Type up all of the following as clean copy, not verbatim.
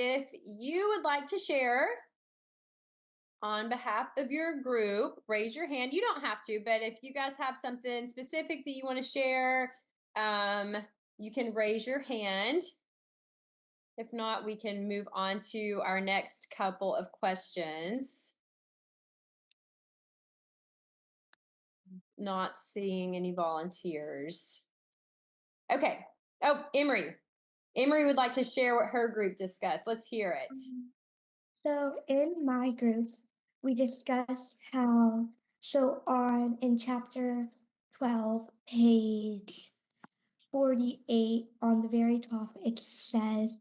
if you would like to share on behalf of your group, raise your hand. You don't have to, but if you guys have something specific that you want to share, you can raise your hand. If not, we can move on to our next couple of questions. Not seeing any volunteers. Okay. Oh, Emery. Emery would like to share what her group discussed. Let's hear it. So in my group, we discussed how, in chapter 12, page 48, on the very top, it says,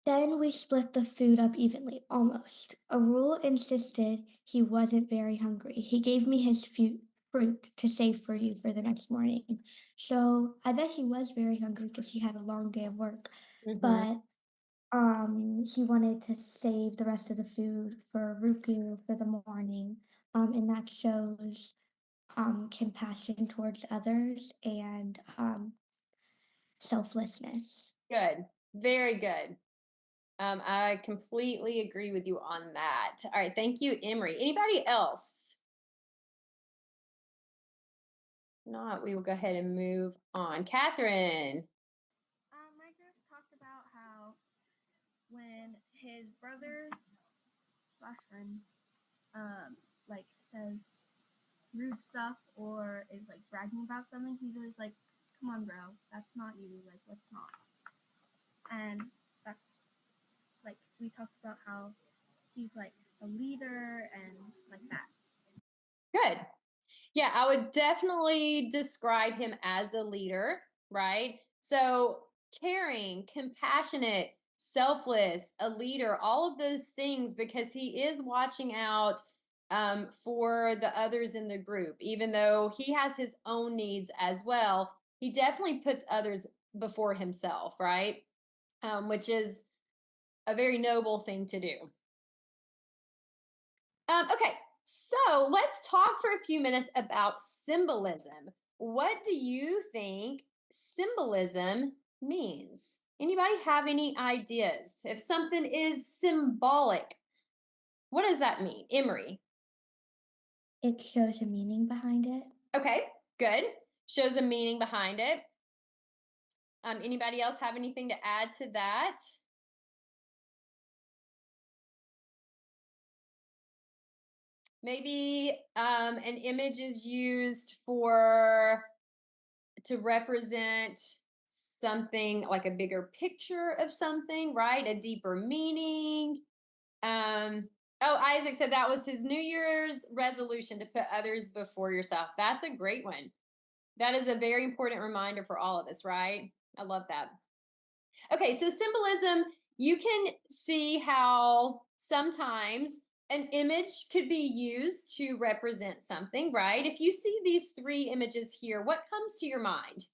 then we split the food up evenly, almost. A rule insisted he wasn't very hungry. He gave me his fruit to save for you for the next morning. So I bet he was very hungry because he had a long day of work. Mhm. But he wanted to save the rest of the food for Ruku for the morning. And that shows compassion towards others and selflessness. Good. Very good. I completely agree with you on that. All right. Thank you, Emery. Anybody else? If not, we will go ahead and move on. Catherine. My group talked about how when his brother slash friend like says rude stuff or is like bragging about something, he's always like, "Come on, bro, that's not you. Like, let's not." And that's like we talked about how he's like a leader and like that. Good. Yeah, I would definitely describe him as a leader, right? So caring, compassionate, selfless, a leader, all of those things, because he is watching out for the others in the group, even though he has his own needs as well. He definitely puts others before himself, right? Which is a very noble thing to do. Okay, so let's talk for a few minutes about symbolism. What do you think symbolism means? Anybody have any ideas? If something is symbolic, what does that mean? Emery. It shows a meaning behind it. Okay, good. Shows a meaning behind it. Anybody else have anything to add to that? Maybe an image is used to represent something like a bigger picture of something, right? A deeper meaning. Isaac said that was his New Year's resolution to put others before yourself. That's a great one. That is a very important reminder for all of us, right? I love that. Okay, so symbolism, you can see how sometimes an image could be used to represent something, right? If you see these three images here, what comes to your mind?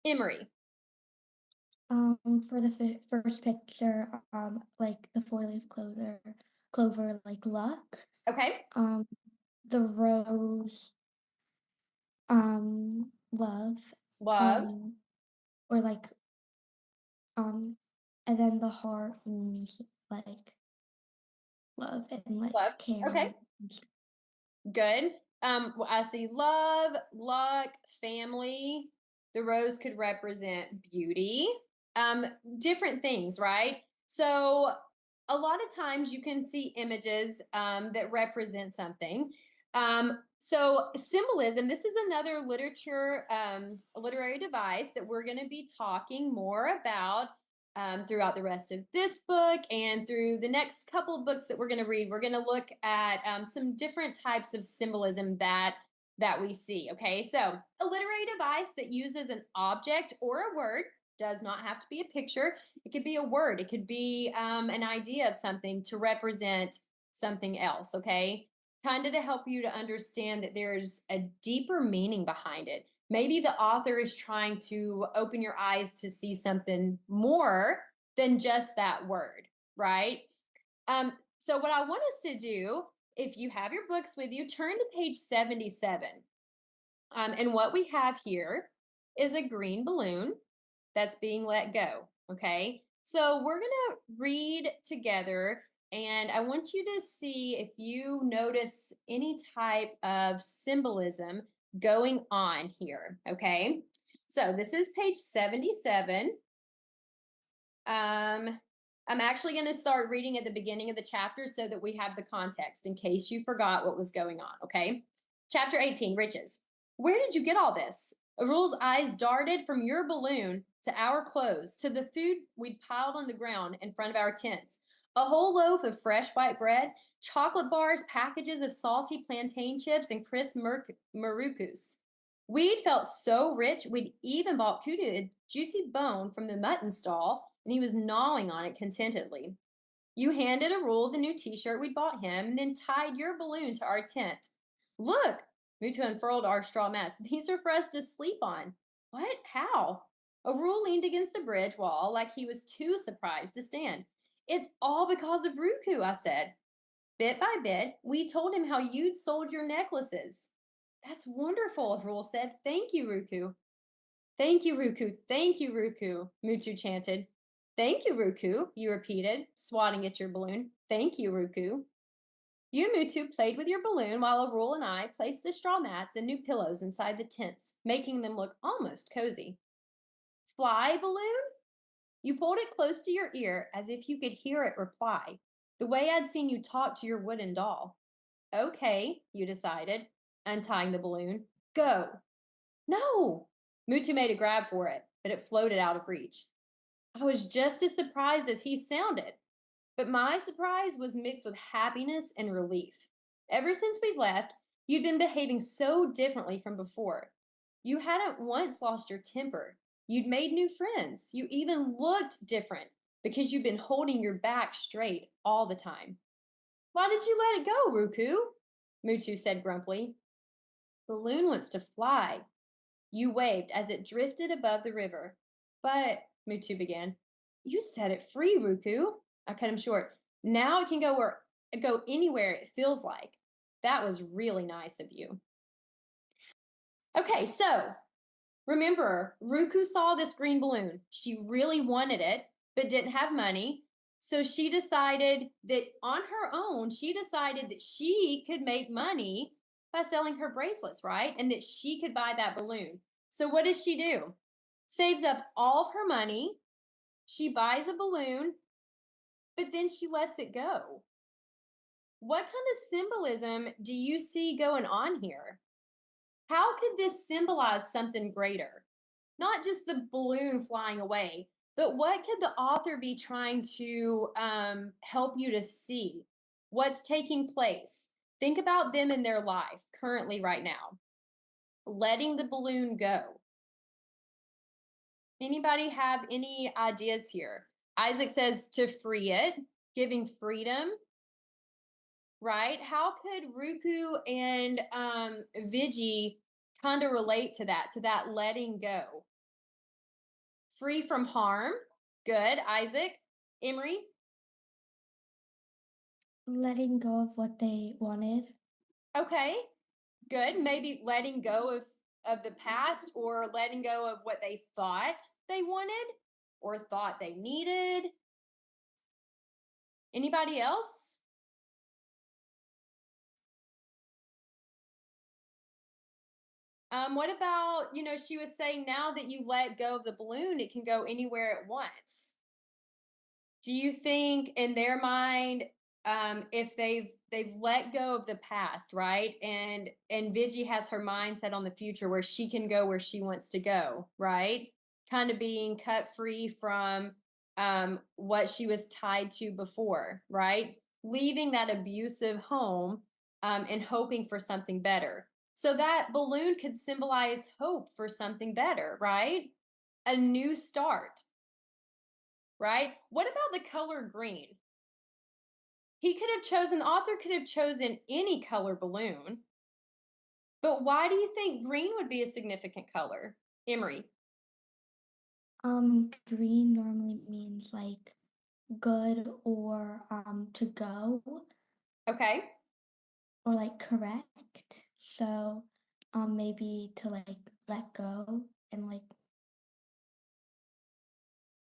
Emery. For the first picture, like the four-leaf clover, like luck. Okay. The rose, love. Love. Or like, and then the heart means like love and like Love. Okay. caring. Good. I see love, luck, family. The rose could represent beauty. Different things, right? So a lot of times you can see images that represent something. So symbolism, this is another literary device that we're going to be talking more about throughout the rest of this book and through the next couple of books that we're going to read. We're going to look at some different types of symbolism that we see. Okay, so a literary device that uses an object or a word, does not have to be a picture. It could be a word. It could be an idea of something to represent something else. Okay, kind of to help you to understand that there's a deeper meaning behind it. Maybe the author is trying to open your eyes to see something more than just that word, right? So what I want us to do, if you have your books with you, turn to page 77. And what we have here is a green balloon that's being let go. Okay. So we're going to read together, and I want you to see if you notice any type of symbolism going on here. Okay. So this is page 77. I'm actually going to start reading at the beginning of the chapter so that we have the context in case you forgot what was going on. Okay. Chapter 18, riches. Where did you get all this? Arul's eyes darted from your balloon to our clothes to the food we'd piled on the ground in front of our tents. A whole loaf of fresh white bread, chocolate bars, packages of salty plantain chips, and crisp marucus. We'd felt so rich, we'd even bought Kudu a juicy bone from the mutton stall, and he was gnawing on it contentedly. You handed Arul the new t-shirt we'd bought him, and then tied your balloon to our tent. Look, Mutu unfurled our straw mats. These are for us to sleep on. What? How? Arul leaned against the bridge wall like he was too surprised to stand. It's all because of Ruku, I said. Bit by bit, we told him how you'd sold your necklaces. That's wonderful, Arul said. Thank you, Ruku. Thank you, Ruku. Thank you, Ruku, Mutu chanted. Thank you, Ruku, you repeated, swatting at your balloon. Thank you, Ruku. You and Mutu played with your balloon while Arul and I placed the straw mats and new pillows inside the tents, making them look almost cozy. Fly, balloon? You pulled it close to your ear as if you could hear it reply, the way I'd seen you talk to your wooden doll. Okay, you decided, untying the balloon. Go. No! Mutu made a grab for it, but it floated out of reach. I was just as surprised as he sounded, but my surprise was mixed with happiness and relief. Ever since we'd left, you'd been behaving so differently from before. You hadn't once lost your temper. You'd made new friends. You even looked different because you'd been holding your back straight all the time. Why did you let it go, Ruku? Mutu said grumpily. Balloon wants to fly. You waved as it drifted above the river. But, Mutu began, you set it free, Ruku. I cut him short. Now it can go anywhere it feels like. That was really nice of you. Okay, so remember, Ruku saw this green balloon. She really wanted it, but didn't have money. So she decided that on her own, she decided that she could make money by selling her bracelets, right? And that she could buy that balloon. So what does she do? Saves up all of her money. She buys a balloon, but then she lets it go. What kind of symbolism do you see going on here? How could this symbolize something greater? Not just the balloon flying away, but what could the author be trying to help you to see? What's taking place? Think about them in their life currently right now. Letting the balloon go. Anybody have any ideas here? Isaac says to free it, giving freedom, right? How could Ruku and Vigi kind of relate to that letting go? Free from harm. Good. Isaac. Emery. Letting go of what they wanted. Okay. Good. Maybe letting go of the past, or letting go of what they thought they wanted or thought they needed. Anybody else? What about, she was saying now that you let go of the balloon, it can go anywhere it wants. Do you think in their mind, if they've let go of the past, right? And Vigi has her mindset on the future where she can go where she wants to go, right? Kind of being cut free from what she was tied to before, right? Leaving that abusive home and hoping for something better. So that balloon could symbolize hope for something better, right? A new start, right? What about the color green? The author could have chosen any color balloon, but why do you think green would be a significant color? Emery. Green normally means like good or to go. Okay. Or like correct. So maybe to like let go. and like